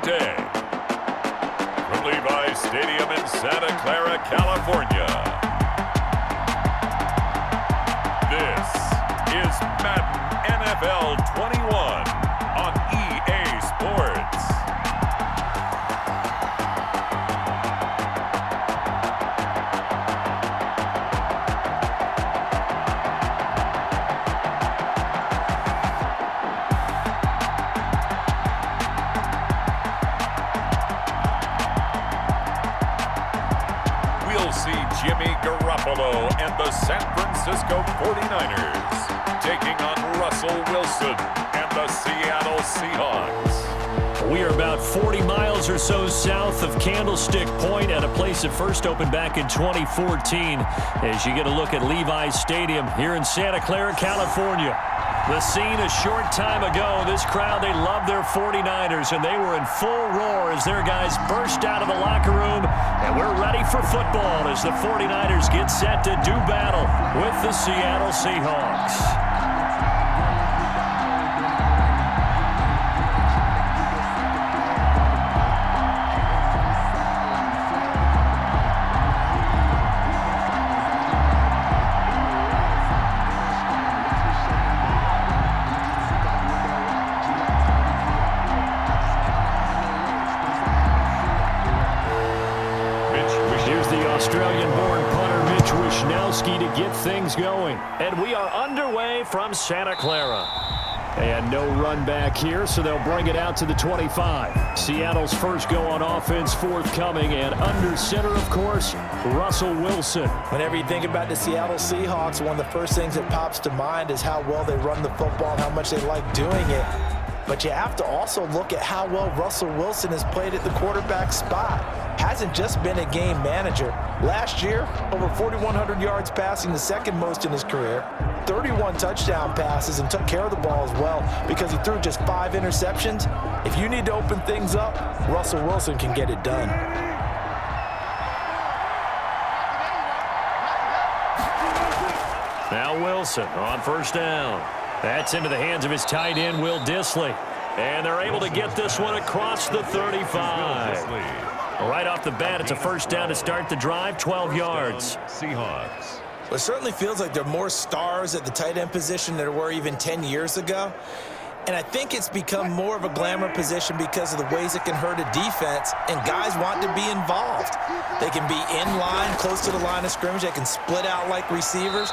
day. From Levi's Stadium in Santa Clara, California, this is Madden NFL 21 on EA Sports. Jimmy Garoppolo and the San Francisco 49ers taking on Russell Wilson and the Seattle Seahawks. We are about 40 miles or so south of Candlestick Point at a place that first opened back in 2014 as you get a look at Levi's Stadium here in Santa Clara, California. The scene a short time ago, this crowd, they love their 49ers, and they were in full roar as their guys burst out of the locker room, and we're ready for football as the 49ers get set to do battle with the Seattle Seahawks. Australian-born punter to get things going. And we are underway from Santa Clara. And no run back here, so they'll bring it out to the 25. Seattle's first go on offense forthcoming, and under center, of course, Russell Wilson. Whenever you think about the Seattle Seahawks, one of the first things that pops to mind is how well they run the football and how much they like doing it. But you have to also look at how well Russell Wilson has played at the quarterback spot. Hasn't just been a game manager. Last year, over 4,100 yards passing, the second most in his career. 31 touchdown passes, and took care of the ball as well because he threw just 5 interceptions. If you need to open things up, Russell Wilson can get it done. Now Wilson on first down. That's into the hands of his tight end, Will Dissly. And they're able to get this one across the 35. Right off the bat, it's a first down to start the drive, 12 yards. Seahawks. Well, it certainly feels like there are more stars at the tight end position than there were even 10 years ago. And I think it's become more of a glamour position because of the ways it can hurt a defense, and guys want to be involved. They can be in line, close to the line of scrimmage. They can split out like receivers.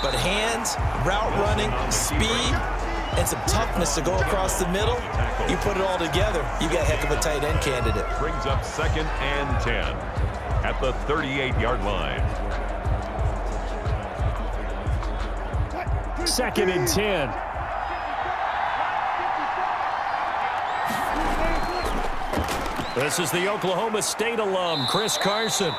But hands, route running, speed, and some toughness to go across the middle, you put it all together, you got a heck of a tight end candidate. Brings up 2nd and 10 at the 38-yard line. 2nd and 10. This is the Oklahoma State alum, Chris Carson.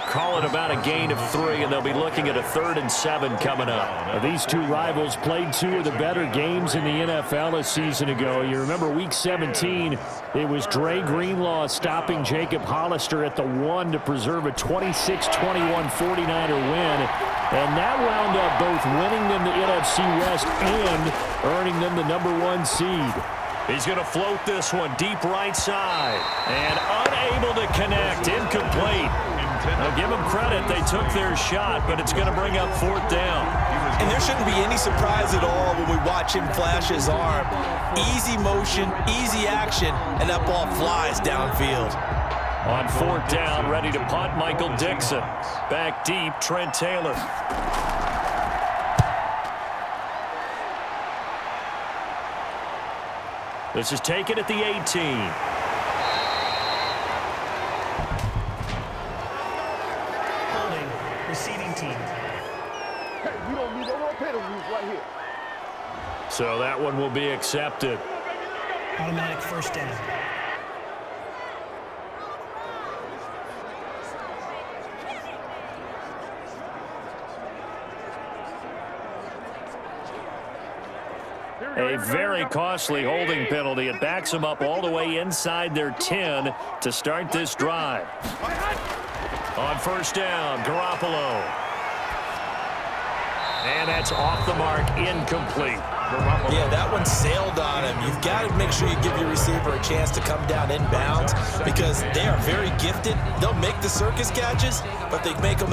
Call it about a gain of 3, and they'll be looking at a 3rd and 7 coming up. Now, these two rivals played 2 of the better games in the NFL a season ago. You remember Week 17, it was Dre Greenlaw stopping Jacob Hollister at the 1 to preserve a 26-21 49er win. And that wound up both winning them the NFC West and earning them the #1 seed. He's going to float this one deep right side. And unable to connect. Incomplete. Now, give them credit. They took their shot, but it's going to bring up 4th down. And there shouldn't be any surprise at all when we watch him flash his arm. Easy motion, easy action, and that ball flies downfield. On 4th down, ready to punt, Michael Dixon. Back deep, Trent Taylor. This is taken at the 18. Holding, receiving team. Hey, we don't need no more penalties right here. So that one will be accepted. Automatic first down. A very costly holding penalty. It backs them up all the way inside their 10 to start this drive. On first down, Garoppolo. And that's off the mark, incomplete. Yeah, that one sailed on him. You've got to make sure you give your receiver a chance to come down inbounds because they are very gifted. They'll make the circus catches, but they make them.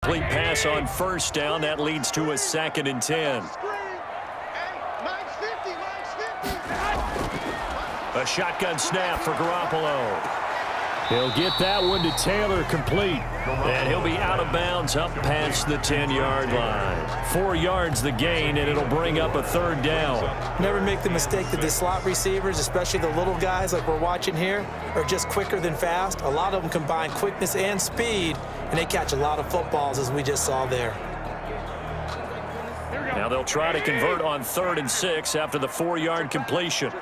Complete pass on first down. That leads to a 2nd and 10. A shotgun snap for Garoppolo. He'll get that one to Taylor, complete. And he'll be out of bounds up past the 10-yard line. 4 yards the gain, and it'll bring up a 3rd down. Never make the mistake that the slot receivers, especially the little guys like we're watching here, are just quicker than fast. A lot of them combine quickness and speed, and they catch a lot of footballs, as we just saw there. Now they'll try to convert on 3rd and 6 after the 4-yard completion.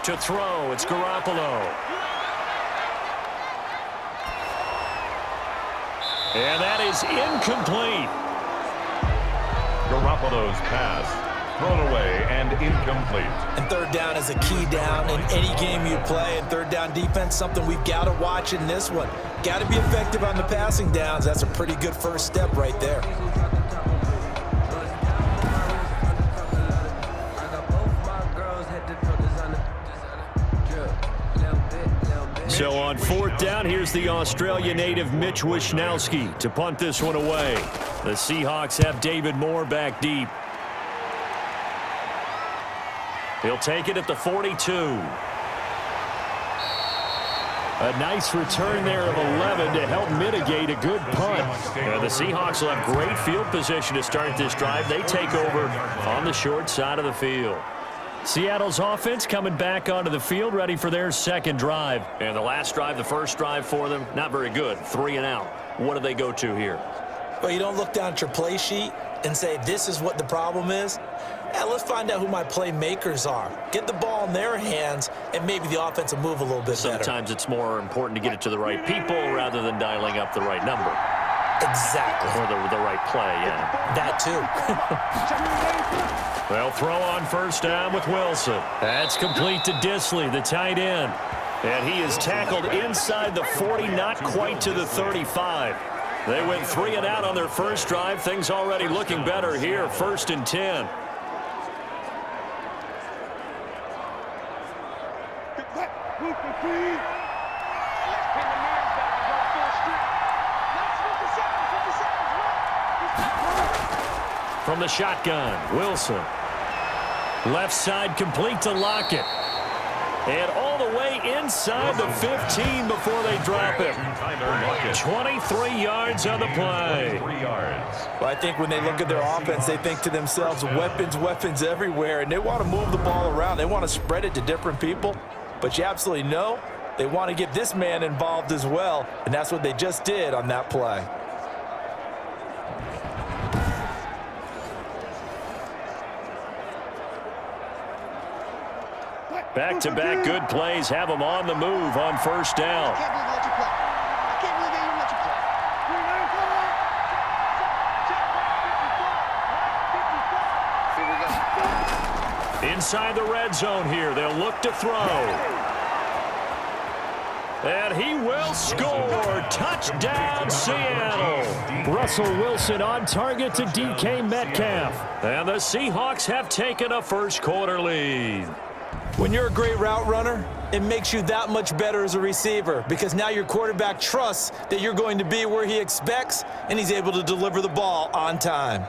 To throw, it's Garoppolo. And that is incomplete. Garoppolo's pass thrown away and incomplete. And 3rd down is a key down in any game you play. And 3rd down defense, something we've got to watch in this one. Got to be effective on the passing downs. That's a pretty good first step right there. So on 4th down, here's the Australia native Mitch Wishnowsky to punt this one away. The Seahawks have David Moore back deep. He'll take it at the 42. A nice return there of 11 to help mitigate a good punt. The Seahawks will have great field position to start this drive. They take over on the short side of the field. Seattle's offense coming back onto the field, ready for their 2nd drive. And the last drive, the first drive for them, not very good. 3 and out. What do they go to here? Well, you don't look down at your play sheet and say, this is what the problem is. Let's find out who my playmakers are. Get the ball in their hands, and maybe the offense will move a little bit better. Sometimes it's more important to get it to the right people rather than dialing up the right number. Exactly. Or the right play, yeah. That too. They'll throw on 1st down with Wilson. That's complete to Disley, the tight end. And he is tackled inside the 40, not quite to the 35. They went 3 and out on their first drive. Things already looking better here. 1st and 10. From the shotgun, Wilson. Left side complete to Lockett. And all the way inside the 15 before they drop it. 23 yards on the play. Well, I think when they look at their offense, they think to themselves, weapons, weapons everywhere, and they want to move the ball around. They want to spread it to different people. But you absolutely know they want to get this man involved as well, and that's what they just did on that play. Back-to-back good plays have them on the move on 1st down. Inside the red zone here, they'll look to throw. And he will score. Touchdown, Seattle. Russell Wilson on target to DK Metcalf. And the Seahawks have taken a first-quarter lead. When you're a great route runner, it makes you that much better as a receiver because now your quarterback trusts that you're going to be where he expects, and he's able to deliver the ball on time.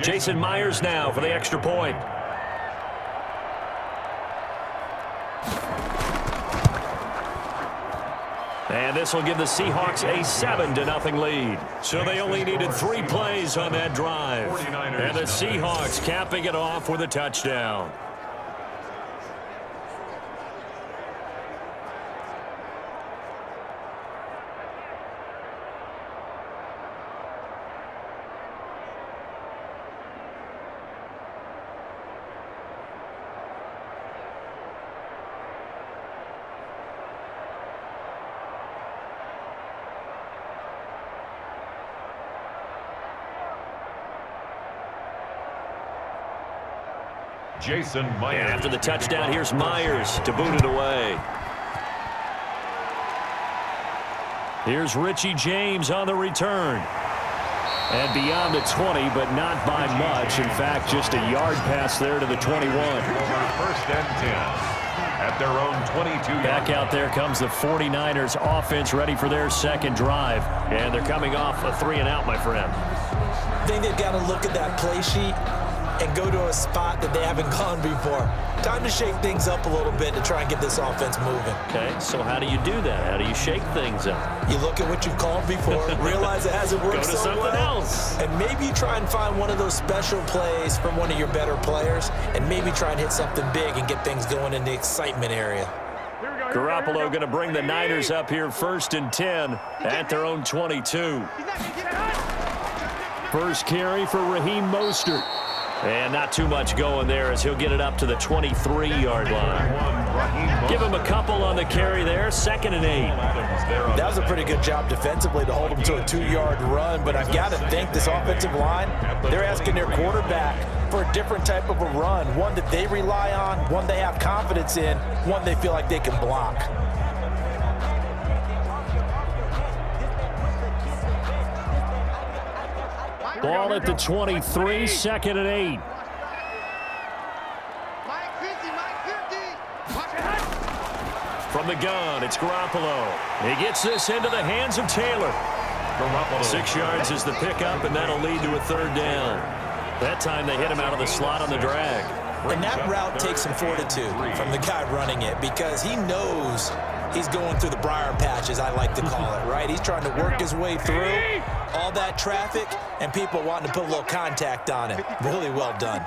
Jason Myers now for the extra point. And this will give the Seahawks a 7-0 lead. So they only needed 3 plays on that drive. And the Seahawks capping it off with a touchdown. Jason Myers. And after the touchdown, here's Myers to boot it away. Here's Richie James on the return. And beyond the 20, but not by much. In fact, just a yard pass there to the 21. First and 10 at their own 22. Back out there comes the 49ers offense, ready for their second drive. And they're coming off a 3-and-out, my friend. I think they've got to look at that play sheet and go to a spot that they haven't gone before. Time to shake things up a little bit to try and get this offense moving. Okay, so how do you do that? How do you shake things up? You look at what you've called before, realize it hasn't worked Go to so something well, else. and maybe you try and find one of those special plays from one of your better players, and maybe try and hit something big and get things going in the excitement area. Garoppolo going to bring the Niners up here first and 10 at their own 22. First carry for Raheem Mostert. And not too much going there as he'll get it up to the 23-yard line. Give him a couple on the carry there, 2nd and 8. That was a pretty good job defensively to hold him to a 2-yard run, but I've got to think this offensive line, they're asking their quarterback for a different type of a run, one that they rely on, one they have confidence in, one they feel like they can block. Ball at the 23, 2nd and 8. From the gun, it's Garoppolo. He gets this into the hands of Taylor. 6 yards is the pickup, and that'll lead to a 3rd down. That time they hit him out of the slot on the drag. And that route takes some fortitude from the guy running it because he knows he's going through the briar patch, as I like to call it, right? He's trying to work his way through all that traffic and people wanting to put a little contact on it. Really well done.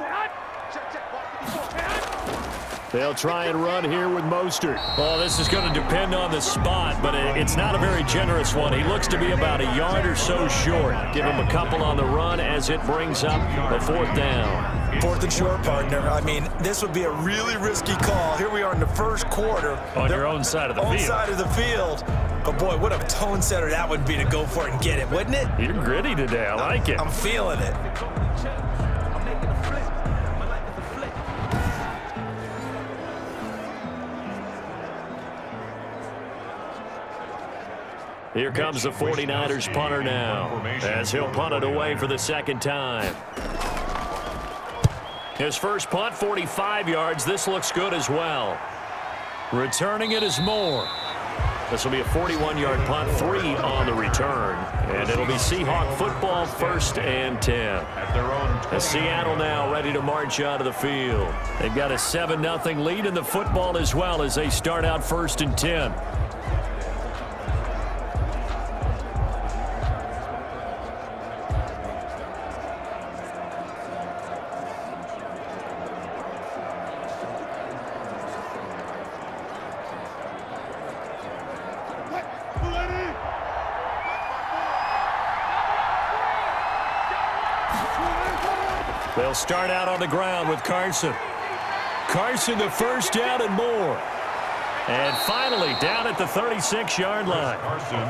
They'll try and run here with Mostert. Oh, this is going to depend on the spot, but it's not a very generous one. He looks to be about a yard or so short. Give him a couple on the run as it brings up a 4th down. 4th and short, partner. I mean, this would be a really risky call. Here we are in the first quarter. On your own side of the field. Own side of the field. But, boy, what a tone setter that would be to go for it and get it, wouldn't it? You're gritty today. I like it. I'm feeling it. Here comes the 49ers punter now as he'll punt it away for the 2nd time. His first punt, 45 yards. This looks good as well. Returning it is Moore. This will be a 41-yard punt, 3 on the return. And it'll be Seahawk football, 1st and 10. As Seattle now ready to march out of the field. They've got a 7-0 lead in the football as well as they start out 1st and 10. They'll start out on the ground with Carson. Carson, the first down and more. And finally, down at the 36-yard line.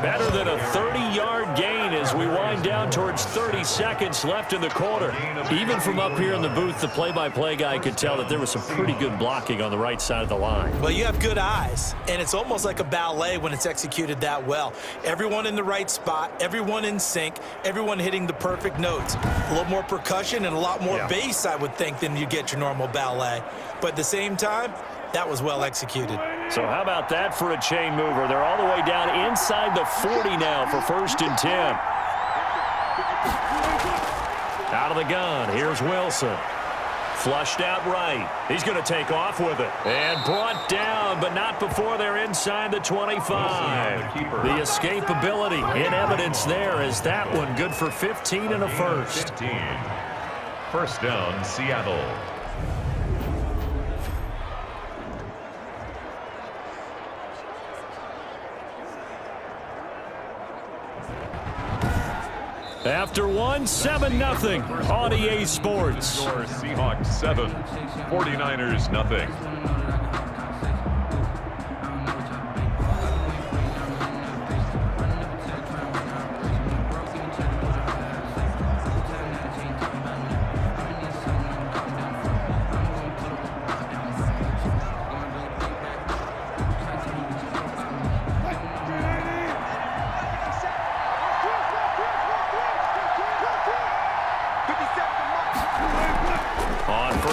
Better than a 30-yard gain as we wind down towards 30 seconds left in the quarter. Even from up here in the booth, the play-by-play guy could tell that there was some pretty good blocking on the right side of the line. Well, you have good eyes, and it's almost like a ballet when it's executed that well. Everyone in the right spot, everyone in sync, everyone hitting the perfect notes. A little more percussion and a lot more bass, I would think, than you get your normal ballet. But at the same time, that was well executed. So how about that for a chain mover? They're all the way down inside the 40 now for 1st and 10. Out of the gun, here's Wilson. Flushed out right. He's going to take off with it. And brought down, but not before they're inside the 25. The escapability in evidence there as that one good for 15 and a first. 15. First down, Seattle. After one, 7-0 on EA Sports. Seahawks 7, 49ers nothing.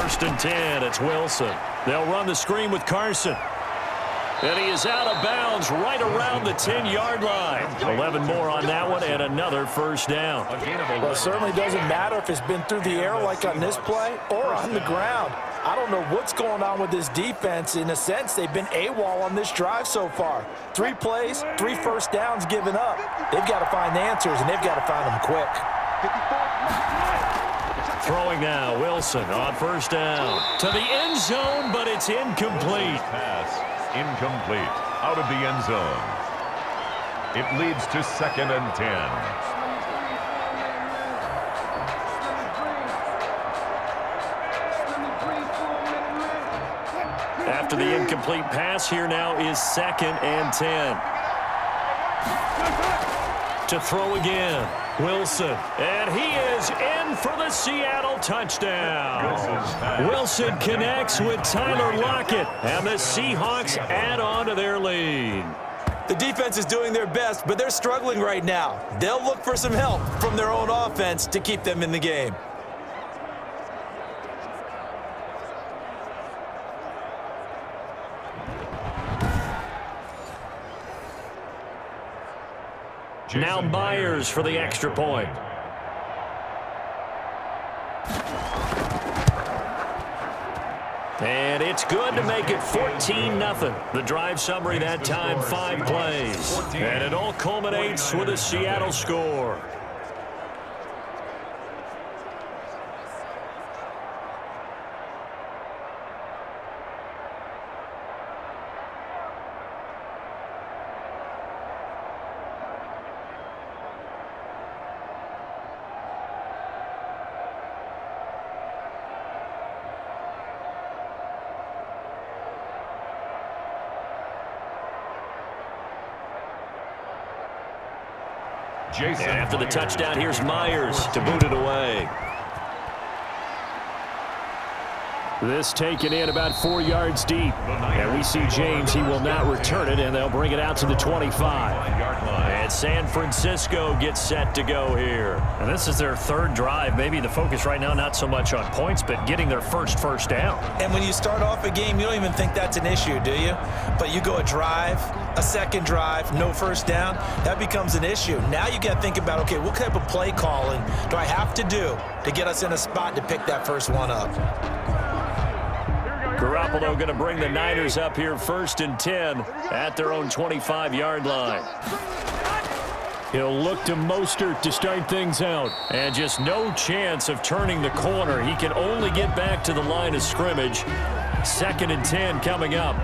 First and 10, it's Wilson. They'll run the screen with Carson. And he is out of bounds right around the 10-yard line. 11 more on that one and another first down. Well, it certainly doesn't matter if it's been through the air like on this play or on the ground. I don't know what's going on with this defense. In a sense, they've been AWOL on this drive so far. 3 plays, 3 first downs given up. They've got to find answers, and they've got to find them quick. Throwing now, Wilson on first down. To the end zone, but it's incomplete. Pass incomplete. Out of the end zone. It leads to 2nd and 10. After the incomplete pass, here now is 2nd and 10. To throw again, Wilson. And he is in for the Seattle touchdown. Wilson connects with Tyler Lockett, and the Seahawks add on to their lead. The defense is doing their best, but they're struggling right now. They'll look for some help from their own offense to keep them in the game. Now Myers for the extra point. And it's good to make it 14-0. The drive summary that time, 5 plays. And it all culminates with a Seattle score. And after the touchdown, here's Myers to boot it away. This taken in about 4 yards deep. And we see James, he will not return it, and they'll bring it out to the 25. And San Francisco gets set to go here. And this is their 3rd drive. Maybe the focus right now not so much on points, but getting their first down. And when you start off a game, you don't even think that's an issue, do you? But you go a drive, a 2nd drive, no first down, that becomes an issue. Now you got to think about, okay, what type of play calling do I have to do to get us in a spot to pick that first one up? Garoppolo going to bring the Niners up here 1st and 10 at their own 25-yard line. He'll look to Mostert to start things out. And just no chance of turning the corner. He can only get back to the line of scrimmage. 2nd and 10 coming up.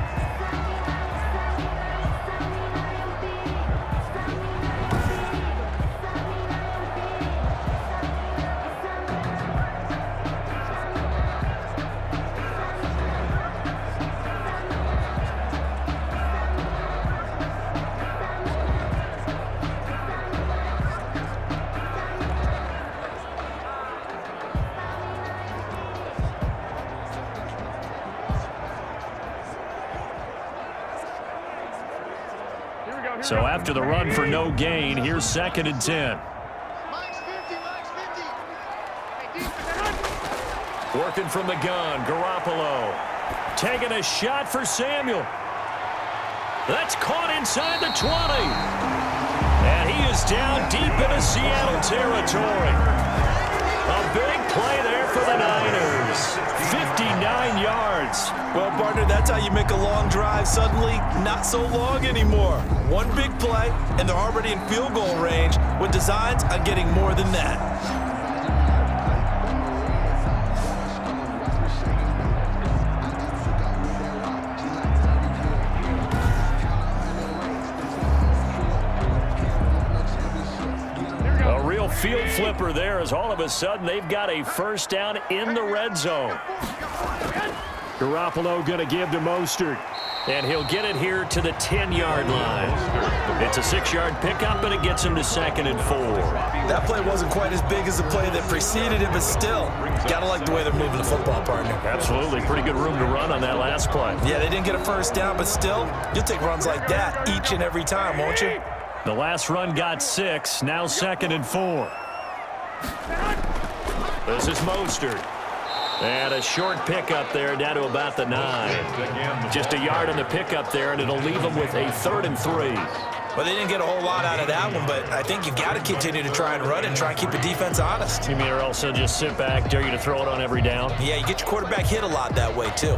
So after the run for no gain, here's 2nd and 10. Working from the gun, Garoppolo. Taking a shot for Samuel. That's caught inside the 20. And he is down deep into Seattle territory. A big play there for the Niners. 59 yards. Well, partner, that's how you make a long drive suddenly not so long anymore. One big play, and they're already in field goal range with designs on getting more than that. Field flipper there as all of a sudden they've got a first down in the red zone. Garoppolo going to give to Mostert, and he'll get it here to the 10-yard line. It's a 6-yard pickup, and it gets him to 2nd and 4. That play wasn't quite as big as the play that preceded it, but still, gotta like the way they're moving the football, partner. Absolutely. Pretty good room to run on that last play. Yeah, they didn't get a first down, but still, you'll take runs like that each and every time, won't you? The last run got 6, now 2nd and 4. This is Mostert. And a short pickup there down to about the 9. Just a yard on the pickup there, and it'll leave them with a 3rd and 3. Well, they didn't get a whole lot out of that one, but I think you've got to continue to try and run and try and keep the defense honest. You mean or else they'll just sit back, dare you to throw it on every down? Yeah, you get your quarterback hit a lot that way, too.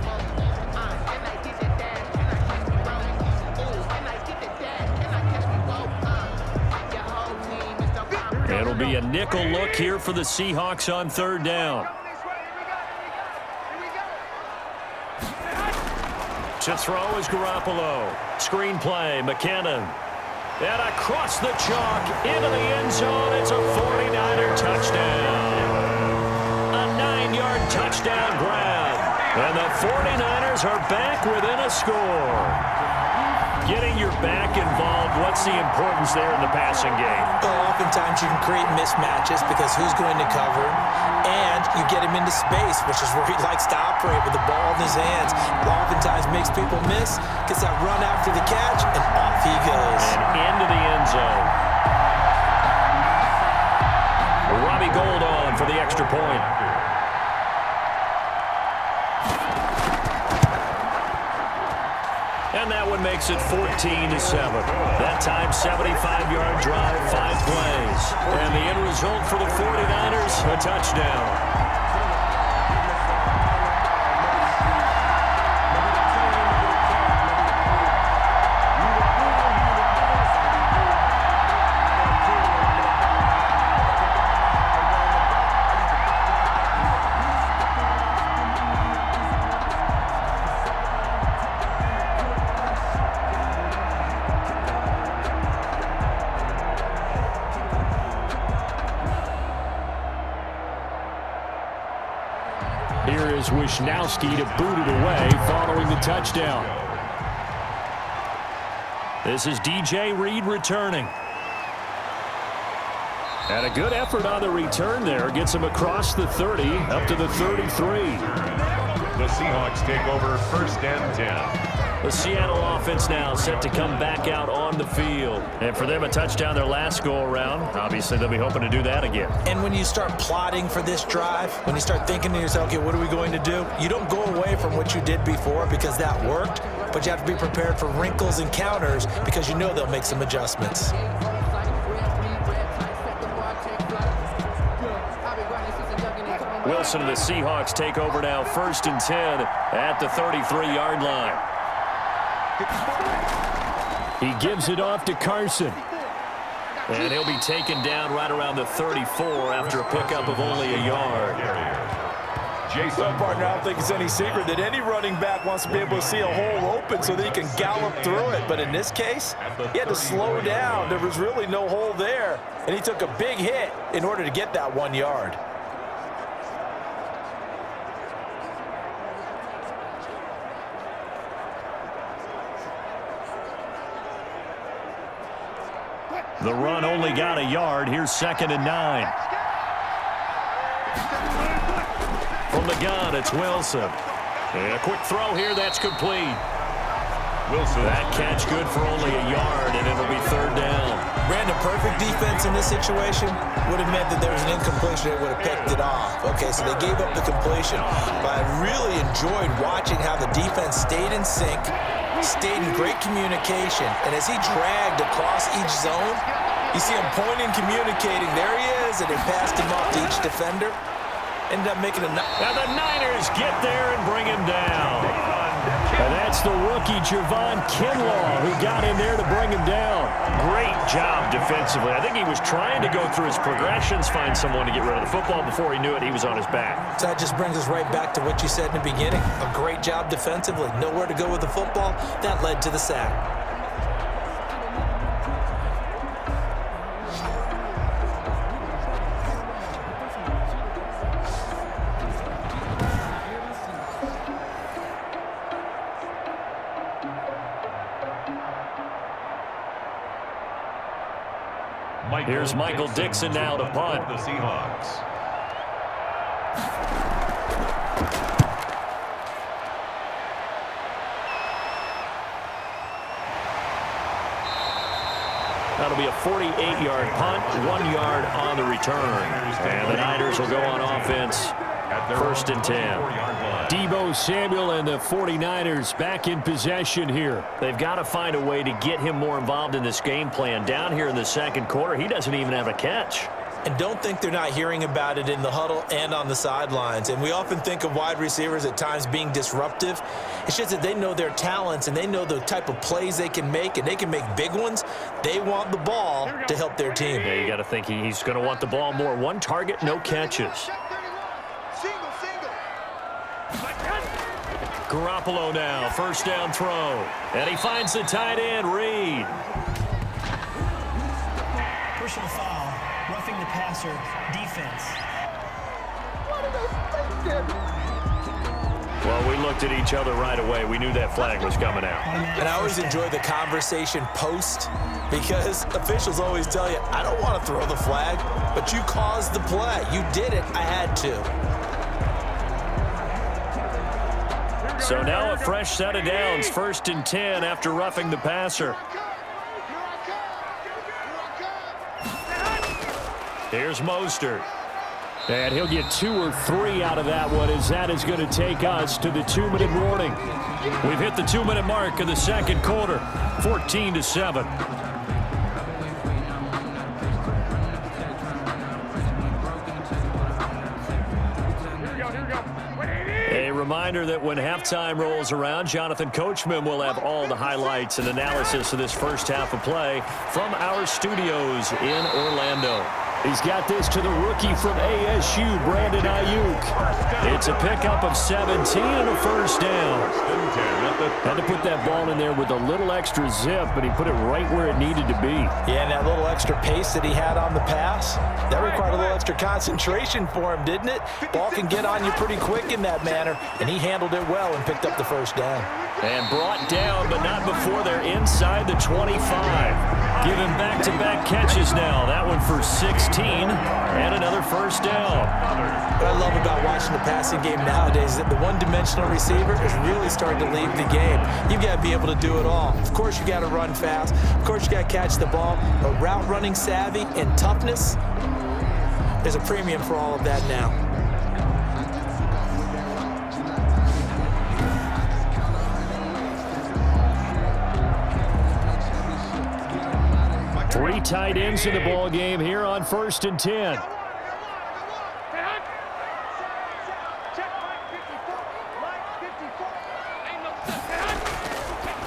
It'll be a nickel look here for the Seahawks on 3rd down. To throw is Garoppolo. Screen play, McKinnon. And across the chalk, into the end zone. It's a 49er touchdown. A 9-yard touchdown grab. And the 49ers are back within a score. Getting your back involved, what's the importance there in the passing game? Well, oftentimes you can create mismatches because who's going to cover him, and you get him into space, which is where he likes to operate with the ball in his hands. It oftentimes makes people miss, gets that run after the catch, and off he goes. And into the end zone. Robbie Gould on for the extra point. And that one makes it 14-7. That time, 75-yard drive, 5 plays. And the end result for the 49ers, a touchdown. Here is Wisnowski to boot it away following the touchdown. This is DJ Reed returning. And a good effort on the return there. Gets him across the 30, up to the 33. The Seahawks take over 1st and 10. The Seattle offense now set to come back out on the field. And for them, a touchdown their last go-around. Obviously, they'll be hoping to do that again. And when you start plotting for this drive, when you start thinking to yourself, okay, what are we going to do? You don't go away from what you did before because that worked, but you have to be prepared for wrinkles and counters because you know they'll make some adjustments. Wilson and the Seahawks take over now 1st and 10 at the 33-yard line. He gives it off to Carson. And he'll be taken down right around the 34 after a pickup of only a yard. Well, partner, I don't think it's any secret that any running back wants to be able to see a hole open so that he can gallop through it. But in this case, he had to slow down. There was really no hole there, and he took a big hit in order to get that 1 yard. The run only got a yard. Here's 2nd and 9. From the gun, it's Wilson. And a quick throw here. That's complete. Wilson. That catch good for only a yard, and it'll be 3rd down. Ran a perfect defense in this situation. Would have meant that there was an incompletion. They would have picked it off. Okay, so they gave up the completion. But I really enjoyed watching how the defense stayed in sync, stayed in great communication, and as he dragged across each zone, you see him pointing, communicating. There he is, and they passed him off to each defender. Ended up making a... Now the Niners get there and bring him down. And that's the rookie, Javon Kinlaw, who got in there to bring him down. Great job defensively. I think he was trying to go through his progressions, find someone to get rid of the football. Before he knew it, he was on his back. So that just brings us right back to what you said in the beginning. A great job defensively. Nowhere to go with the football. That led to the sack. Here's Michael Dixon now to punt. The Seahawks. That'll be a 48-yard punt, 1 yard on the return. And the Niners will go on offense First and 10. Deebo Samuel and the 49ers back in possession here. They've got to find a way to get him more involved in this game plan. Down here in the second quarter, he doesn't even have a catch. And don't think they're not hearing about it in the huddle and on the sidelines. And we often think of wide receivers at times being disruptive. It's just that they know their talents and they know the type of plays they can make, and they can make big ones. They want the ball to help their team. Yeah, you got to think he's going to want the ball more. One target, no catches. Garoppolo now, first down throw. And he finds the tight end, Reed. Personal foul, roughing the passer, defense. Well, we looked at each other right away. We knew that flag was coming out. And I always enjoy the conversation post, because officials always tell you, I don't want to throw the flag, but you caused the play. You did it. I had to. So now a fresh set of downs, first and 10 after roughing the passer. Here's Mostert. And he'll get 2 or 3 out of that one, as that is going to take us to the 2-minute warning. We've hit the 2-minute mark of the second quarter, 14-7. A reminder that when halftime rolls around, Jonathan Coachman will have all the highlights and analysis of this first half of play from our studios in Orlando. He's got this to the rookie from ASU, Brandon Ayuk. It's a pickup of 17 and a first down. Had to put that ball in there with a little extra zip, but he put it right where it needed to be. Yeah, and that little extra pace that he had on the pass, that required a little extra concentration for him, didn't it? Ball can get on you pretty quick in that manner, and he handled it well and picked up the first down. And brought down, but not before they're inside the 25. Giving back-to-back catches now. That one for 16 and another first down. What I love about watching the passing game nowadays is that the one-dimensional receiver is really starting to leave the game. You've got to be able to do it all. Of course, you got to run fast. Of course, you got to catch the ball. But route running savvy and toughness, there's a premium for all of that now. Three tight ends in the ball game here on first and 10.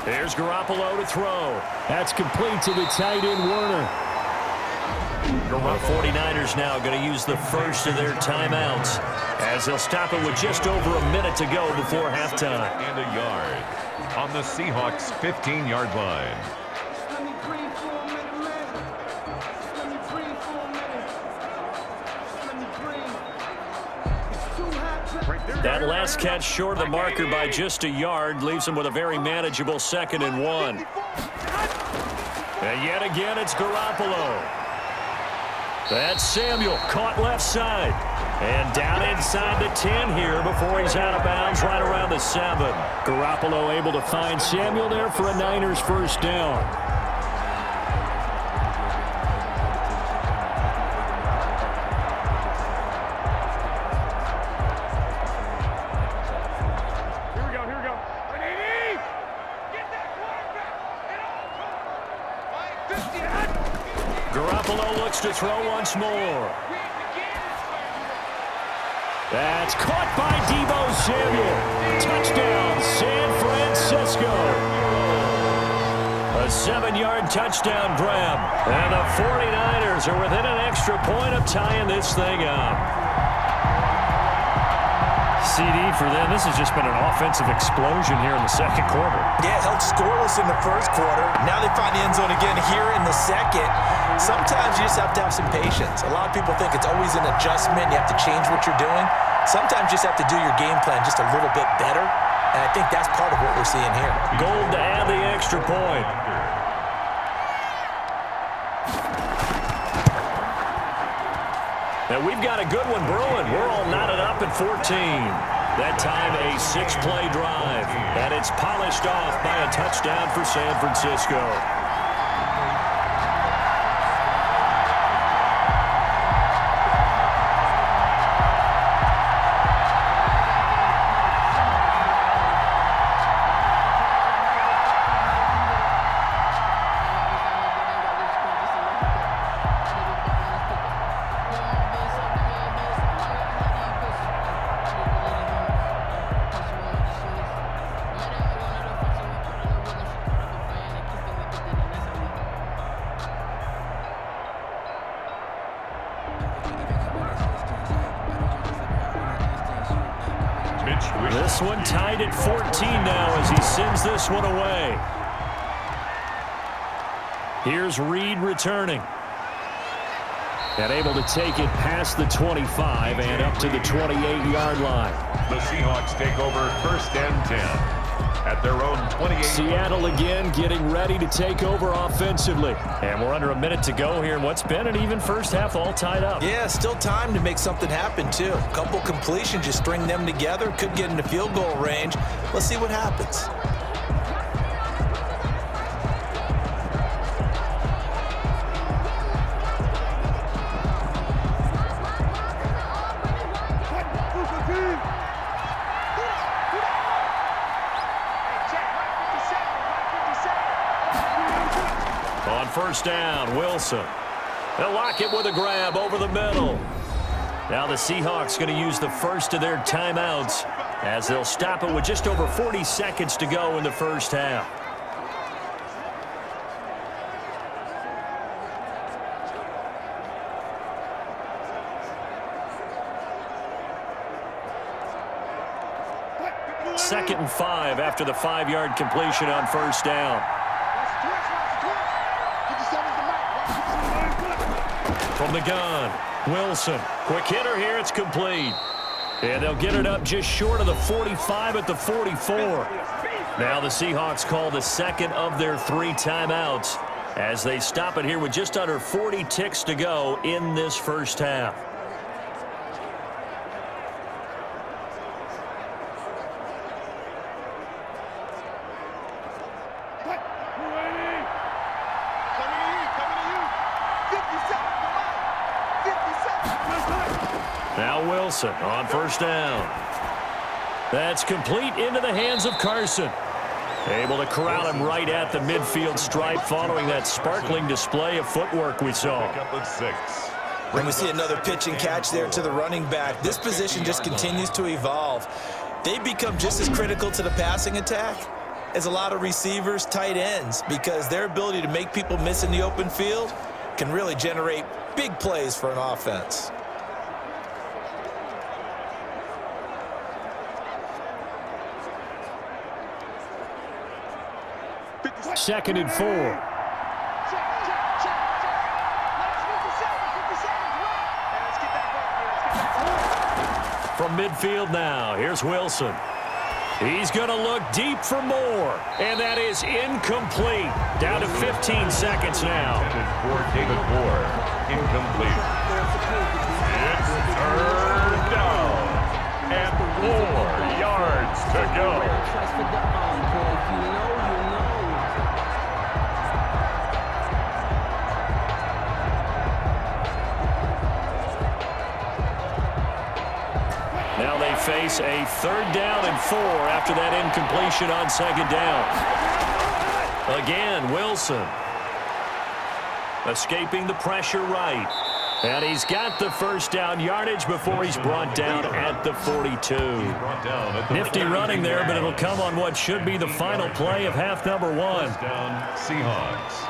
There's Garoppolo to throw. That's complete to the tight end, Werner. The 49ers now going to use the first of their timeouts, as they'll stop it with just over a minute to go before halftime. And a yard on the Seahawks 15-yard line. That last catch short of the marker by just a yard leaves him with a very manageable 2nd and 1. And yet again, it's Garoppolo. That's Samuel, caught left side. And down inside the 10 here before he's out of bounds right around the 7. Garoppolo able to find Samuel there for a Niners first down. Garoppolo looks to throw once more. That's caught by Deebo Samuel. Touchdown, San Francisco. A 7-yard touchdown grab. And the 49ers are within an extra point of tying this thing up. CD for them. This has just been an offensive explosion here in the second quarter. Yeah, held scoreless in the first quarter. Now they find the end zone again here in the second. Sometimes you just have to have some patience. A lot of people think it's always an adjustment. You have to change what you're doing. Sometimes you just have to do your game plan just a little bit better. And I think that's part of what we're seeing here. Gold to add the extra point. And we've got a good one brewing. We're all knotted up at 14. That time a 6-play drive. And it's polished off by a touchdown for San Francisco. This one tied at 14 now as he sends this one away. Here's Reed returning. And able to take it past the 25 and up to the 28-yard line. The Seahawks take over 1st and 10 at their own 28. Seattle again getting ready to take over offensively. And we're under a minute to go here in what's been an even first half, all tied up. Yeah, still time to make something happen, too. A couple completions, just string them together. Could get into field goal range. Let's see what happens. On first down, Wilson. They'll lock it with a grab over the middle. Now the Seahawks going to use the first of their timeouts as they'll stop it with just over 40 seconds to go in the first half. Second and 5 after the 5-yard completion on first down. From the gun, Wilson. Quick hitter here, it's complete. And they'll get it up just short of the 45 at the 44. Now the Seahawks call the second of their 3 timeouts as they stop it here with just under 40 ticks to go in this first half. Now Wilson on first down. That's complete into the hands of Carson. Able to corral him right at the midfield stripe following that sparkling display of footwork we saw. And we see another pitch and catch there to the running back. This position just continues to evolve. They become just as critical to the passing attack as a lot of receivers, tight ends, because their ability to make people miss in the open field can really generate big plays for an offense. Second and 4. From midfield now, here's Wilson. He's going to look deep for more, and that is incomplete. Down to 15 seconds now. For David Moore, incomplete. It's third down, and 4 yards to go. Now they face a 3rd down and 4 after that incompletion on 2nd down. Again, Wilson. Escaping the pressure right. And he's got the first down yardage before he's brought down at the 42. Nifty running there, but it'll come on what should be the final play of half number 1. Down Seahawks.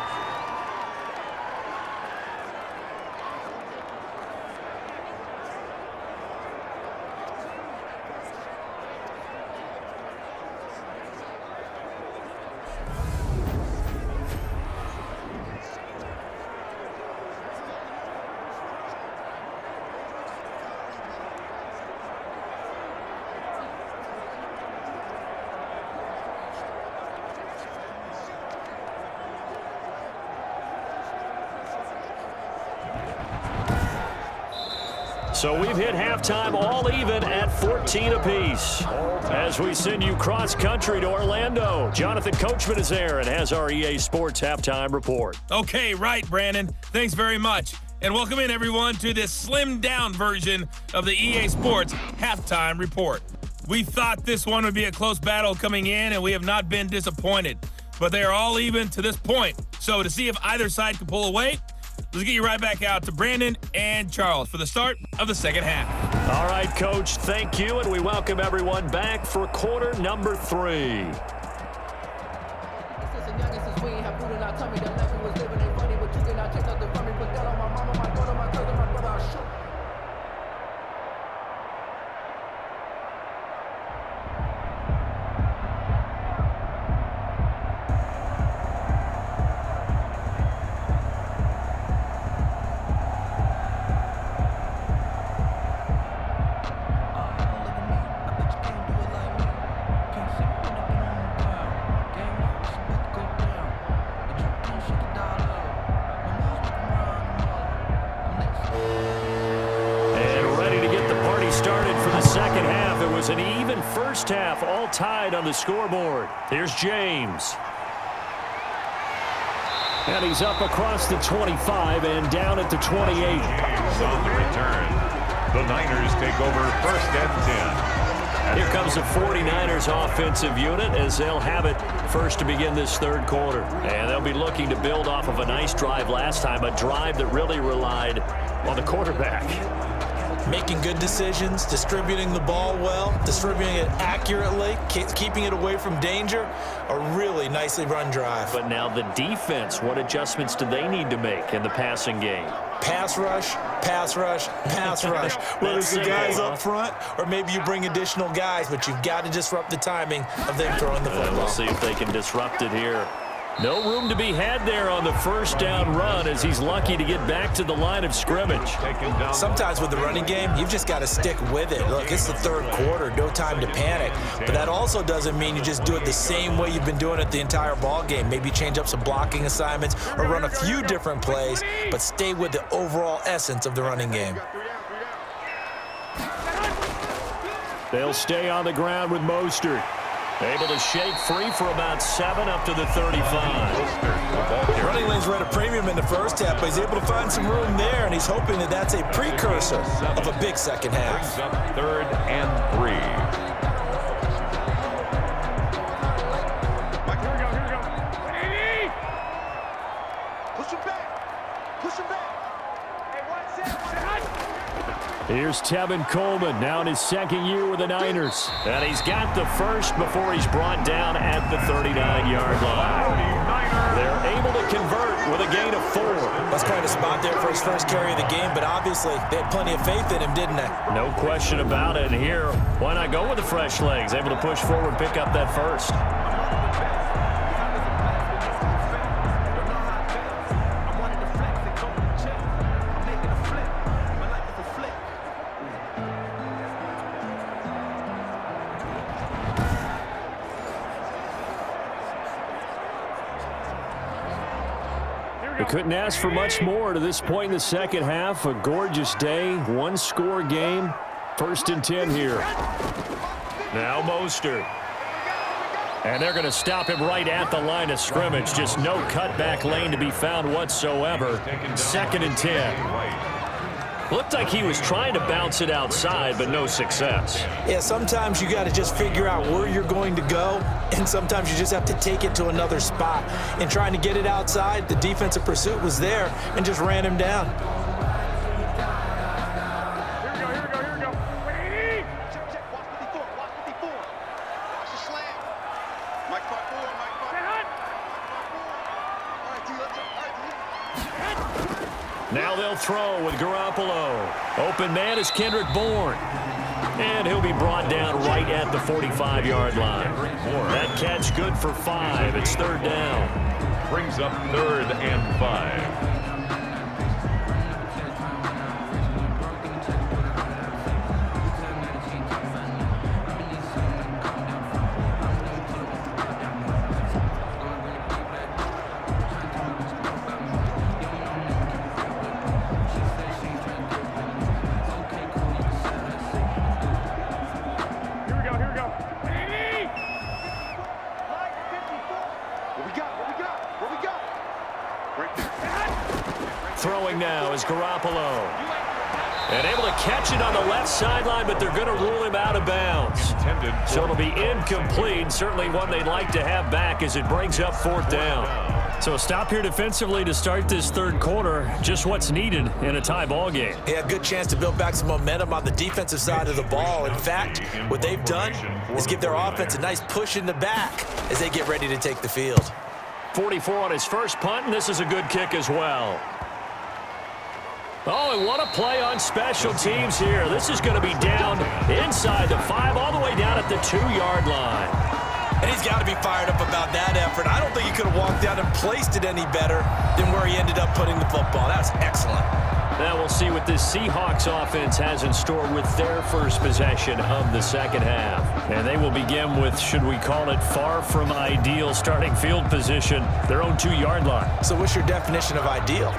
So we've hit halftime all even at 14 apiece. As we send you cross-country to Orlando, Jonathan Coachman is there and has our EA Sports halftime report. Okay, right, Brandon. Thanks very much. And welcome in, everyone, to this slimmed-down version of the EA Sports halftime report. We thought this one would be a close battle coming in, and we have not been disappointed. But they are all even to this point. So to see if either side can pull away, let's get you right back out to Brandon and Charles for the start of the second half. All right, Coach, thank you, and we welcome everyone back for quarter number 3. and first half all tied on the scoreboard. Here's James. And he's up across the 25 and down at the 28. James on the return. The Niners take over first and 10. Here comes the 49ers offensive unit as they'll have it first to begin this third quarter. And they'll be looking to build off of a nice drive last time, a drive that really relied on the quarterback. Making good decisions, distributing the ball well, distributing it accurately, keeping it away from danger. A really nicely run drive. But now the defense, what adjustments do they need to make in the passing game? Pass rush, pass rush, pass rush. Whether it's the guys up front or maybe you bring additional guys, but you've got to disrupt the timing of them throwing the football. We'll see if they can disrupt it here. No room to be had there on the first down run as he's lucky to get back to the line of scrimmage. Sometimes with the running game, you've just got to stick with it. Look, it's the third quarter, no time to panic. But that also doesn't mean you just do it the same way you've been doing it the entire ball game. Maybe change up some blocking assignments or run a few different plays, but stay with the overall essence of the running game. They'll stay on the ground with Mostert. Able to shake free for about 7 up to the 35. Running lanes were at a premium in the first half, but he's able to find some room there, and he's hoping that that's a precursor of a big second half. Brings up third and 3. Here's Tevin Coleman, now in his second year with the Niners. And he's got the first before he's brought down at the 39-yard line. They're able to convert with a gain of 4. That's quite a spot there for his first carry of the game, but obviously they had plenty of faith in him, didn't they? No question about it. And here, why not go with the fresh legs? Able to push forward, pick up that first. They couldn't ask for much more to this point in the second half. A gorgeous day, one-score game. First and 10 here. Now Mostert. And they're going to stop him right at the line of scrimmage. Just no cutback lane to be found whatsoever. Second and 10. Looked like he was trying to bounce it outside, but no success. Yeah, sometimes you got to just figure out where you're going to go, and sometimes you just have to take it to another spot. And trying to get it outside, the defensive pursuit was there and just ran him down. Here we go. Wait, check. Watch 54. Watch the slam. Mike 4. All right, D, let's go. Now they'll throw with Garoppolo. Open man is Kendrick Bourne. And he'll be brought down right at the 45-yard line. That catch good for 5. It's third down. Brings up third and 5. Throwing now is Garoppolo. And able to catch it on the left sideline, but they're going to rule him out of bounds. So it'll be incomplete. Certainly one they'd like to have back as it brings up fourth down. So a stop here defensively to start this third quarter. Just what's needed in a tie ball game. Yeah, good chance to build back some momentum on the defensive side of the ball. In fact, what they've done is give their offense a nice push in the back as they get ready to take the field. 44 on his first punt, and this is a good kick as well. Oh, and what a play on special teams here. This is going to be down inside the 5, all the way down at the 2-yard line. And he's got to be fired up about that effort. I don't think he could have walked out and placed it any better than where he ended up putting the football. That's excellent. Now we'll see what this Seahawks offense has in store with their first possession of the second half. And they will begin with, should we call it, far from ideal starting field position, their own 2-yard line. So what's your definition of ideal?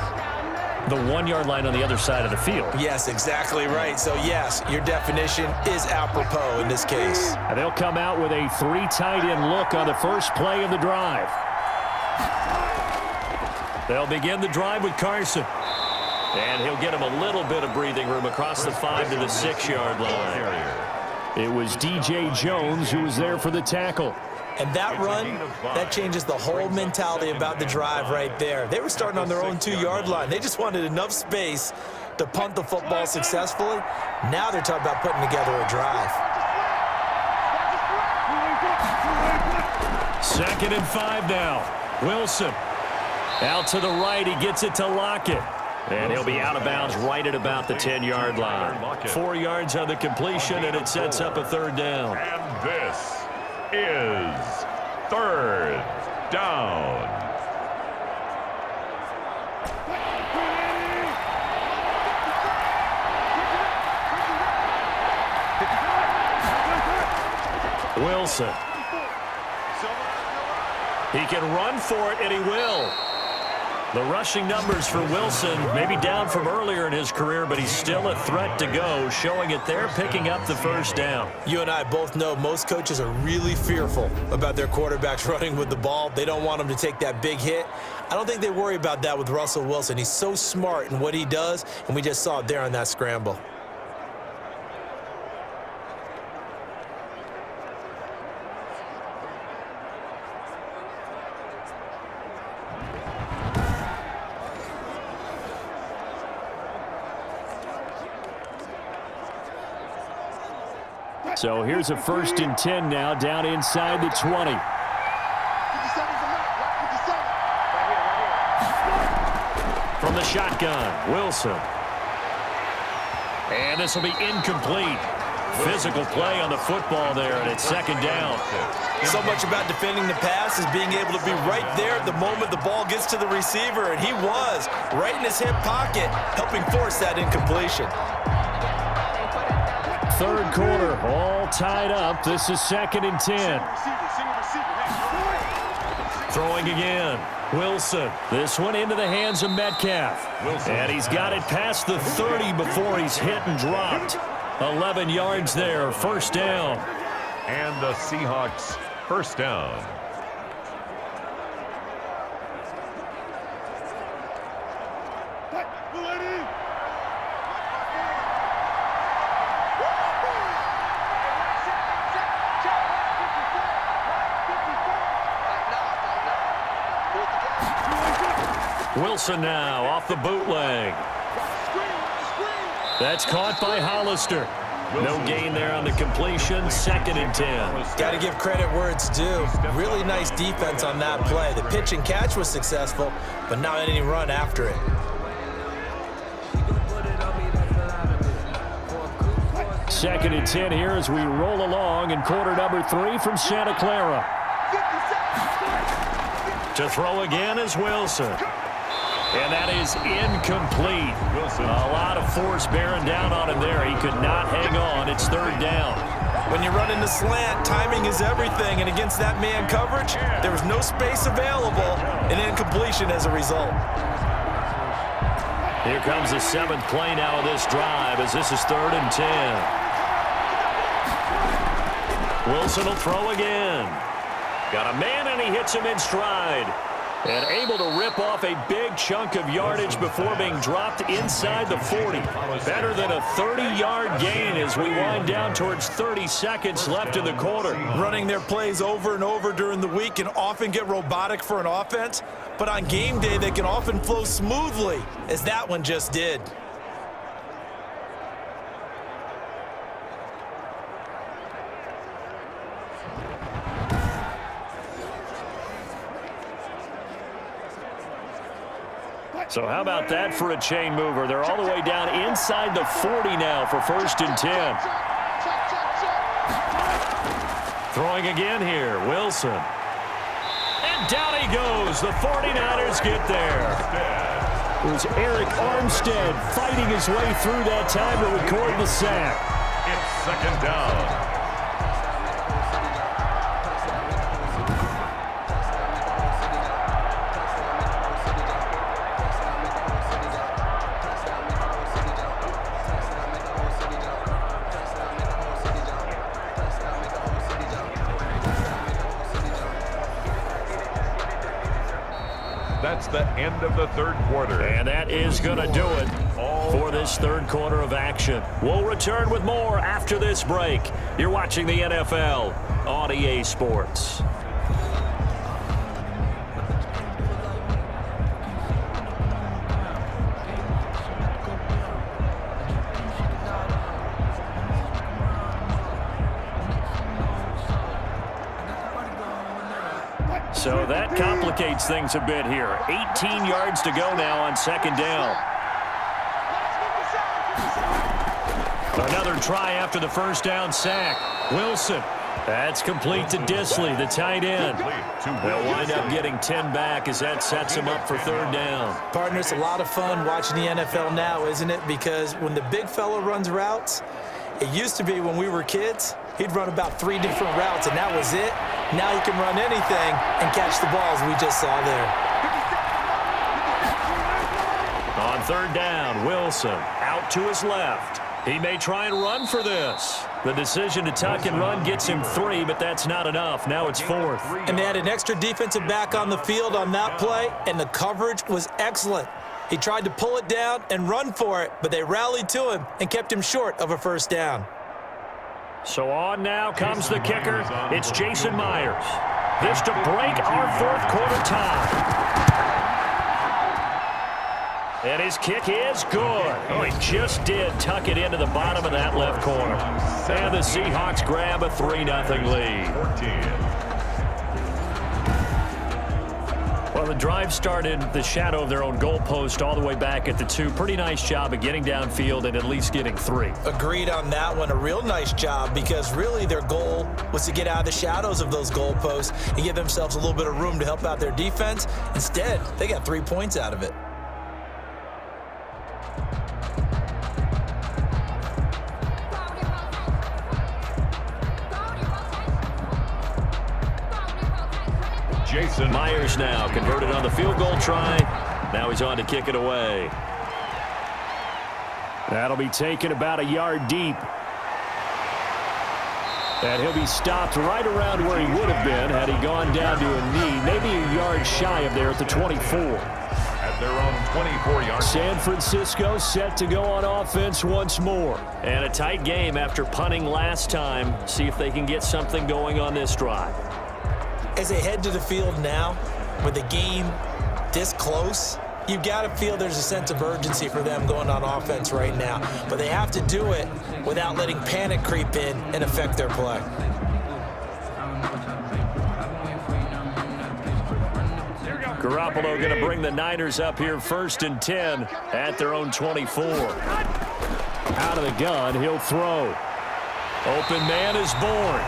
The 1-yard line on the other side of the field. Yes, exactly right. So, yes, your definition is apropos in this case. And they'll come out with a 3 tight end look on the first play of the drive. They'll begin the drive with Carson. And he'll get him a little bit of breathing room across the 5 to the 6-yard line. It was DJ Jones who was there for the tackle. And that run, that changes the whole mentality about the drive right there. They were starting on their own 2-yard line. They just wanted enough space to punt the football successfully. Now they're talking about putting together a drive. 2nd and 5 now. Wilson out to the right. He gets it to Lockett. And he'll be out of bounds right at about the 10-yard line. 4 yards on the completion, and it sets up a 3rd down. And this is 3rd down. Wilson. He can run for it, and he will. The rushing numbers for Wilson may be down from earlier in his career, but he's still a threat to go, showing it there, picking up the 1st down. You and I both know most coaches are really fearful about their quarterbacks running with the ball. They don't want them to take that big hit. I don't think they worry about that with Russell Wilson. He's so smart in what he does, and we just saw it there on that scramble. So here's a 1st and 10 now, down inside the 20. From the shotgun, Wilson. And this will be incomplete. Physical play on the football there, and it's 2nd down. So much about defending the pass is being able to be right there at the moment the ball gets to the receiver, and he was right in his hip pocket, helping force that incompletion. 3rd quarter, all tied up. This is 2nd and 10. Throwing again. Wilson. This one into the hands of Metcalf. And he's got it past the 30 before he's hit and dropped. 11 yards there, 1st down. And the Seahawks 1st down. Wilson now off the bootleg. That's caught by Hollister. No gain there on the completion. 2nd and 10. Got to give credit where it's due. Really nice defense on that play. The pitch and catch was successful, but not any run after it. 2nd and 10 here as we roll along in quarter number 3 from Santa Clara. To throw again is Wilson. And that is incomplete. A lot of force bearing down on him there. He could not hang on. It's 3rd down. When you run in the slant, timing is everything. And against that man coverage, there was no space available. An incompletion as a result. Here comes the 7th play now of this drive as this is 3rd and 10. Wilson will throw again. Got a man and he hits him in stride. And able to rip off a big chunk of yardage before being dropped inside the 40. Better than a 30-yard gain as we wind down towards 30 seconds left in the quarter. Running their plays over and over during the week can often get robotic for an offense, but on game day they can often flow smoothly, as that one just did. So how about that for a chain mover? They're all the way down inside the 40 now for 1st and 10. Throwing again here, Wilson. And down he goes. The 49ers get there. It was Eric Armstead fighting his way through that time to record the sack. It's 2nd down. That's the end of the third quarter. And that is going to do it for this third quarter of action. We'll return with more after this break. You're watching the NFL on EA Sports. So that complicates things a bit here. 18 yards to go now on second down. Another try after the first down sack. Wilson. That's complete to Disley, the tight end. They'll wind up getting 10 back as that sets him up for third down. Partner, it's a lot of fun watching the NFL now, isn't it? Because when the big fella runs routes, it used to be when we were kids, he'd run about 3 different routes, and that was it. Now he can run anything and catch the balls we just saw there. On third down, Wilson out to his left. He may try and run for this. The decision to tuck and run gets him 3, but that's not enough. Now it's 4th. And they had an extra defensive back on the field on that play, and the coverage was excellent. He tried to pull it down and run for it, but they rallied to him and kept him short of a first down. So on now comes the kicker. It's Jason Myers. This to break our fourth quarter tie. And his kick is good. Oh, he just did tuck it into the bottom of that left corner. And the Seahawks grab a 3-0 lead. Well, the drive started the shadow of their own goalpost all the way back at the 2. Pretty nice job of getting downfield and at least getting 3. Agreed on that one. A real nice job because really their goal was to get out of the shadows of those goalposts and give themselves a little bit of room to help out their defense. Instead, they got 3 points out of it. Jason Myers now converted on the field goal try. Now he's on to kick it away. That'll be taken about a yard deep. And he'll be stopped right around where he would have been had he gone down to a knee, maybe a yard shy of there at the 24. At their own 24-yard. San Francisco set to go on offense once more. And a tight game after punting last time. See if they can get something going on this drive. As they head to the field now, with the game this close, you've got to feel there's a sense of urgency for them going on offense right now. But they have to do it without letting panic creep in and affect their play. Garoppolo going to bring the Niners up here 1st and 10 at their own 24. Out of the gun, he'll throw. Open man is born.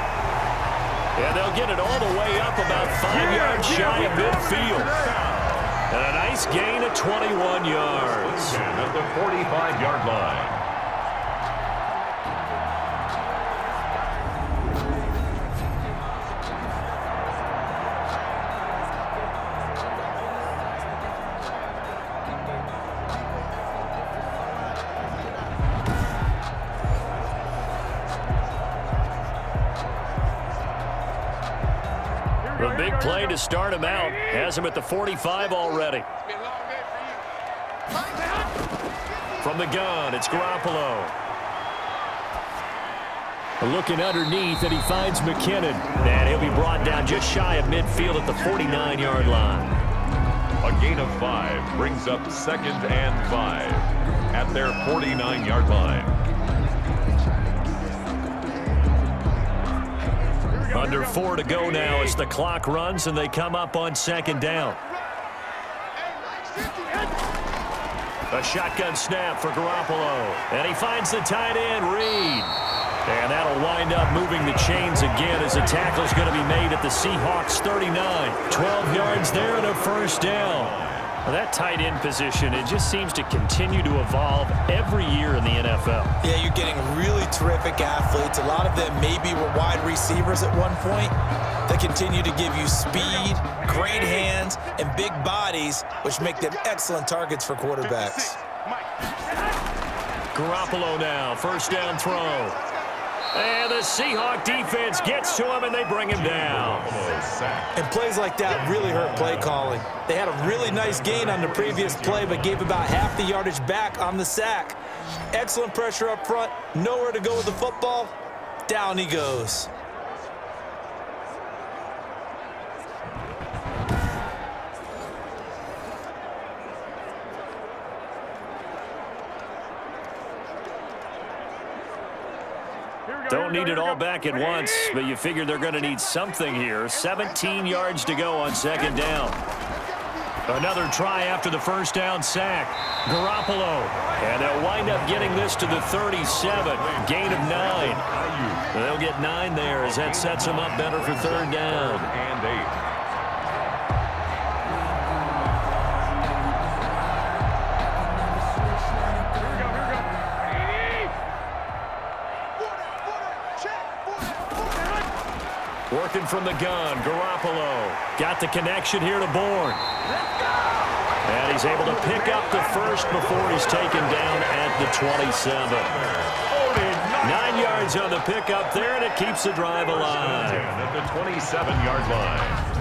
And they'll get it all the way up about 5 yards shy of midfield. And a nice gain of 21 yards. At the 45-yard line. The big play to start him out has him at the 45 already. From the gun, it's Garoppolo. Looking underneath, and he finds McKinnon. And he'll be brought down just shy of midfield at the 49-yard line. A gain of 5 brings up 2nd and 5 at their 49-yard line. Under 4 to go now as the clock runs and they come up on 2nd down. A shotgun snap for Garoppolo. And he finds the tight end, Reed. And that'll wind up moving the chains again as the tackle's going to be made at the Seahawks 39. 12 yards there and a 1st down. Well, that tight end position, it just seems to continue to evolve every year in the NFL. Yeah, you're getting really terrific athletes. A lot of them maybe were wide receivers at one point. They continue to give you speed, great hands, and big bodies, which make them excellent targets for quarterbacks. Garoppolo now, 1st down throw. And the Seahawks defense gets to him, and they bring him down. And plays like that really hurt play calling. They had a really nice gain on the previous play, but gave about half the yardage back on the sack. Excellent pressure up front, nowhere to go with the football. Down he goes. Don't need it all back at once, but you figure they're going to need something here. 17 yards to go on second down. Another try after the first down sack. Garoppolo. And they'll wind up getting this to the 37. Gain of 9. They'll get 9 there as that sets them up better for third down. And 8. Working from the gun, Garoppolo. Got the connection here to Bourne. And he's able to pick up the first before he's taken down at the 27. 9 yards on the pickup there, and it keeps the drive alive. At the 27-yard line.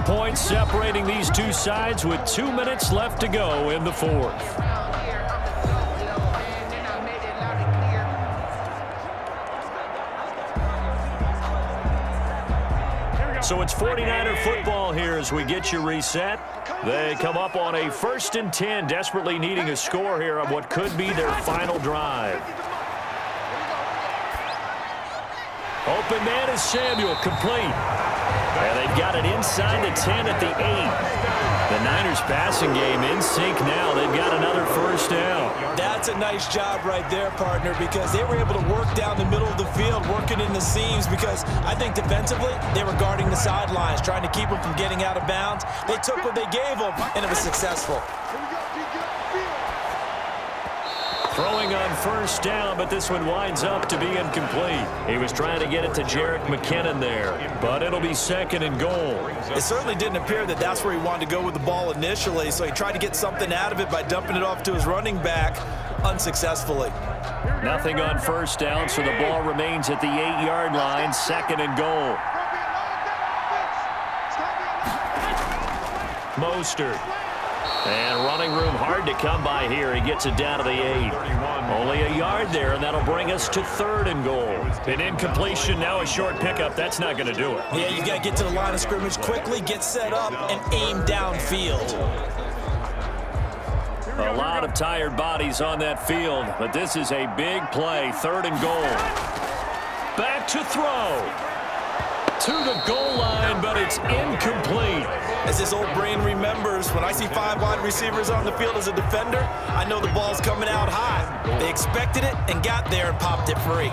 Points separating these two sides with 2 minutes left to go in the fourth. So it's 49er football here as we get you reset. They come up on a 1st and 10, desperately needing a score here on what could be their final drive. Open man is Samuel, complete. And they've got it inside the 10 at the 8. The Niners passing game in sync now. They've got another first down. That's a nice job right there, partner, because they were able to work down the middle of the field, working in the seams, because I think defensively they were guarding the sidelines, trying to keep them from getting out of bounds. They took what they gave them, and it was successful. Throwing on first down, but this one winds up to be incomplete. He was trying to get it to Jerick McKinnon there, but it'll be 2nd and goal. It certainly didn't appear that that's where he wanted to go with the ball initially, so he tried to get something out of it by dumping it off to his running back unsuccessfully. Nothing on first down, so the ball remains at the 8-yard line, 2nd and goal. Mostert. And running room hard to come by here. He gets it down to the 8. Only a yard there, and that'll bring us to 3rd and goal. An incompletion, now a short pickup. That's not going to do it. Yeah, you got to get to the line of scrimmage quickly, get set up, and aim downfield. A lot of tired bodies on that field, but this is a big play. 3rd and goal. Back to throw. To the goal line, but it's incomplete. As his old brain remembers, when I see 5 wide receivers on the field as a defender, I know the ball's coming out high. They expected it and got there and popped it free.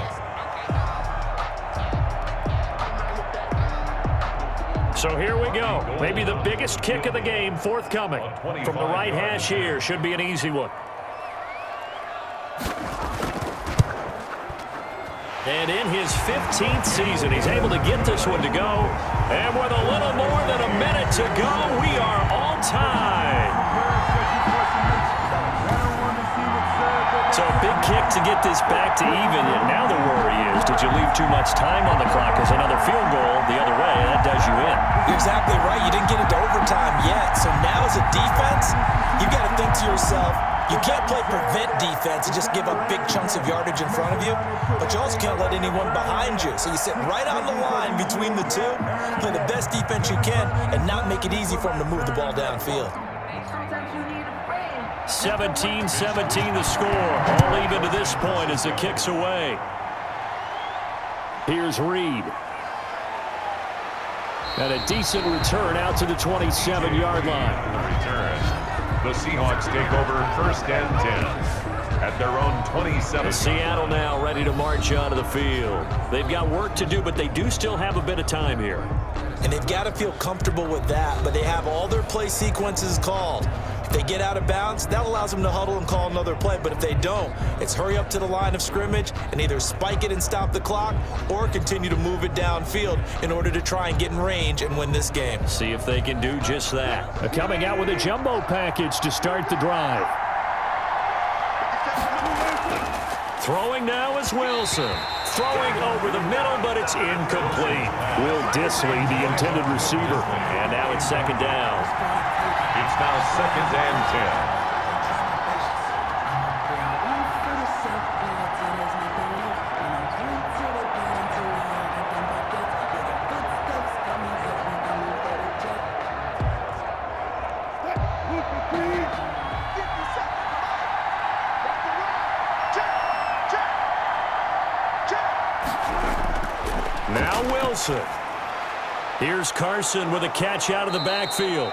So here we go. Maybe the biggest kick of the game forthcoming. From the right hash here, should be an easy one. And in his 15th season, he's able to get this one to go. And with a little more than a minute to go, we are all tied. So a big kick to get this back to even. And now the worry is, did you leave too much time on the clock? Because another field goal the other way, that does you in. You're exactly right. You didn't get into overtime yet. So now as a defense, you've got to think to yourself, you can't play prevent defense and just give up big chunks of yardage in front of you, but you also can't let anyone behind you. So you sit right on the line between the two, play the best defense you can, and not make it easy for them to move the ball downfield. 17-17 the score. All even to this point as the kick's away. Here's Reed. And a decent return out to the 27-yard line. Return. The Seahawks take over 1st and 10 at their own 27. Seattle now ready to march onto the field. They've got work to do, but they do still have a bit of time here. And they've got to feel comfortable with that, but they have all their play sequences called. If they get out of bounds, that allows them to huddle and call another play. But if they don't, it's hurry up to the line of scrimmage and either spike it and stop the clock or continue to move it downfield in order to try and get in range and win this game. See if they can do just that. Coming out with a jumbo package to start the drive. Throwing now is Wilson. Throwing over the middle, but it's incomplete. Will Disley, the intended receiver. And now it's second down. It's now 2nd and 10. Now Wilson. Here's Carson with a catch out of the backfield.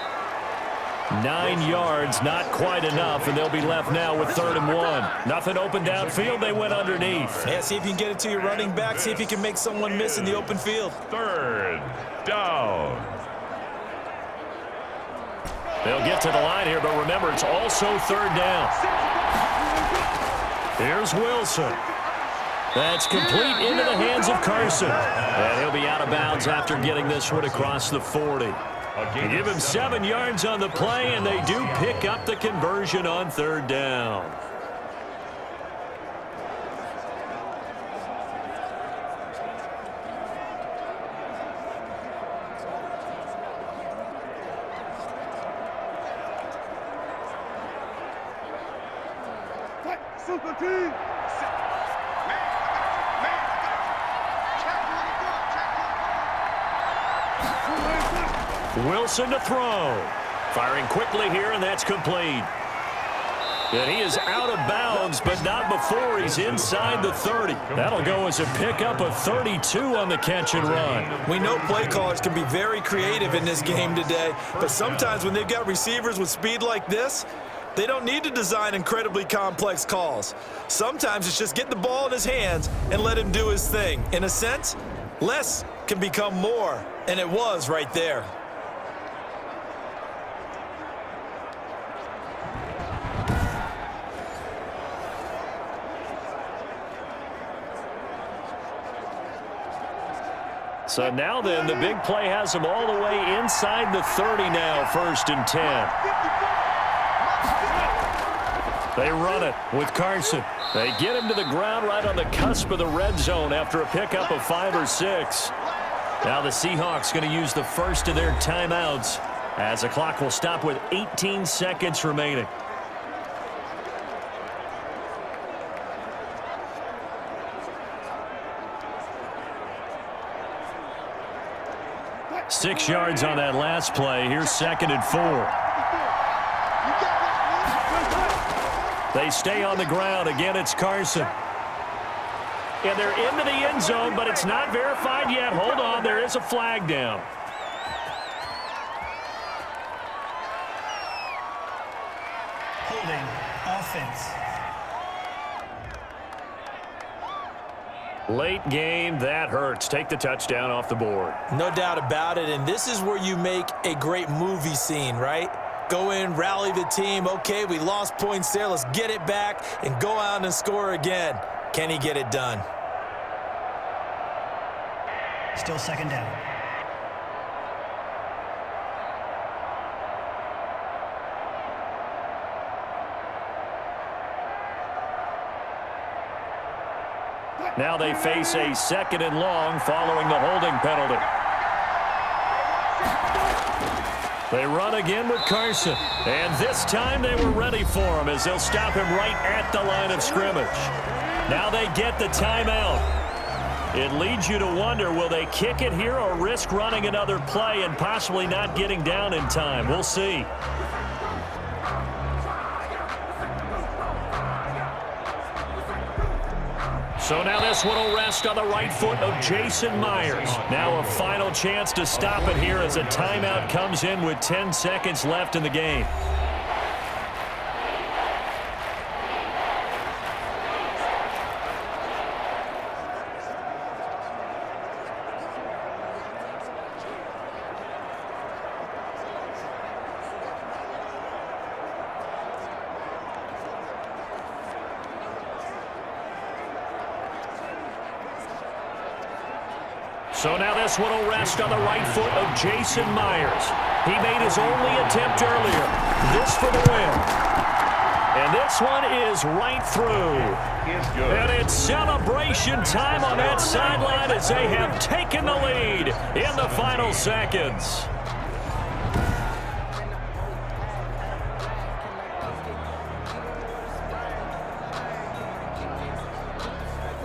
9 yards, not quite enough, and they'll be left now with 3rd and 1. Nothing open downfield, they went underneath. Yeah, see if you can get it to your running back. See if you can make someone miss in the open field. 3rd down. They'll get to the line here, but remember, it's also 3rd down. Here's Wilson. That's complete into the hands of Carson. And he'll be out of bounds after getting this one across the 40. They give him 7 yards on the play, and they do pick up the conversion on 3rd down. Wilson to throw. Firing quickly here, and that's complete. And he is out of bounds, but not before he's inside the 30. That'll go as a pickup of 32 on the catch and run. We know play callers can be very creative in this game today, but sometimes when they've got receivers with speed like this, they don't need to design incredibly complex calls. Sometimes it's just get the ball in his hands and let him do his thing. In a sense, less can become more, and it was right there. So now then, the big play has them all the way inside the 30 now, 1st and 10. They run it with Carson. They get him to the ground right on the cusp of the red zone after a pickup of 5 or 6. Now the Seahawks going to use the first of their timeouts as the clock will stop with 18 seconds remaining. Six yards on that last play. Here's 2nd and 4. They stay on the ground. Again, it's Carson. And they're into the end zone, but it's not verified yet. Hold on, there is a flag down. Holding offense. Late game, that hurts. Take the touchdown off the board. No doubt about it, and this is where you make a great movie scene, right? Go in, rally the team. Okay, we lost points there. Let's get it back and go out and score again. Can he get it done? Still 2nd down. Now they face a 2nd and long following the holding penalty. They run again with Carson. And this time they were ready for him as they'll stop him right at the line of scrimmage. Now they get the timeout. It leads you to wonder, will they kick it here or risk running another play and possibly not getting down in time? We'll see. So now this one will rest on the right foot of Jason Myers. Now a final chance to stop it here as a timeout comes in with 10 seconds left in the game. So now this one will rest on the right foot of Jason Myers. He made his only attempt earlier. This for the win. And this one is right through. And it's celebration time on that sideline as they have taken the lead in the final seconds.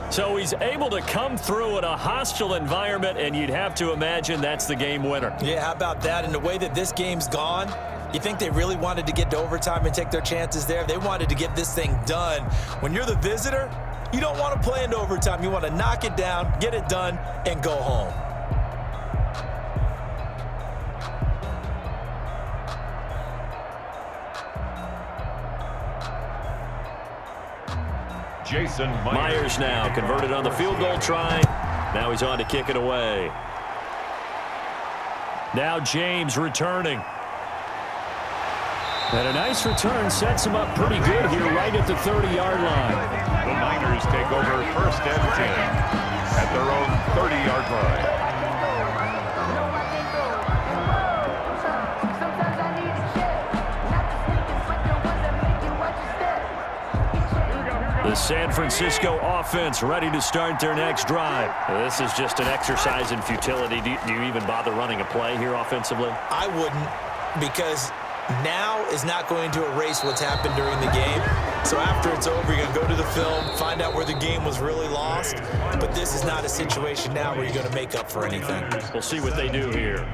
So he's able to come through in a hostile environment, and you'd have to imagine that's the game winner. Yeah, how about that? And the way that this game's gone, you think they really wanted to get to overtime and take their chances there? They wanted to get this thing done. When you're the visitor, you don't want to play into overtime. You want to knock it down, get it done, and go home. Jason Myers now converted on the field goal try. Now he's on to kick it away. Now James returning. And a nice return sets him up pretty good here right at the 30-yard line. The Niners take over 1st and 10 at their own 30-yard line. The San Francisco offense ready to start their next drive. This is just an exercise in futility. Do you even bother running a play here offensively? I wouldn't, because now is not going to erase what's happened during the game. So after it's over, you're going to go to the film, find out where the game was really lost. But this is not a situation now where you're going to make up for anything. We'll see what they do here.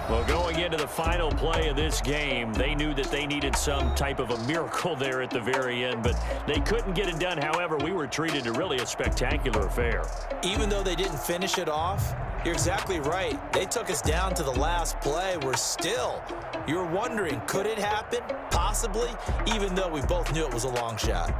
Well, going into the final play of this game, they knew that they needed some type of a miracle there at the very end, but they couldn't get it done. However, we were treated to really a spectacular affair. Even though they didn't finish it off, you're exactly right. They took us down to the last play. You're wondering, could it happen? Possibly, even though we both knew it was a long shot.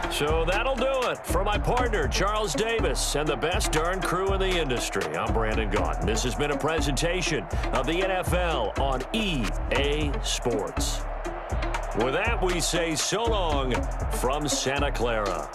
So that'll do it for my partner, Charles Davis, and the best darn crew in the industry. I'm Brandon Gaudin. This has been a presentation of the NFL on EA Sports. With that, we say so long from Santa Clara.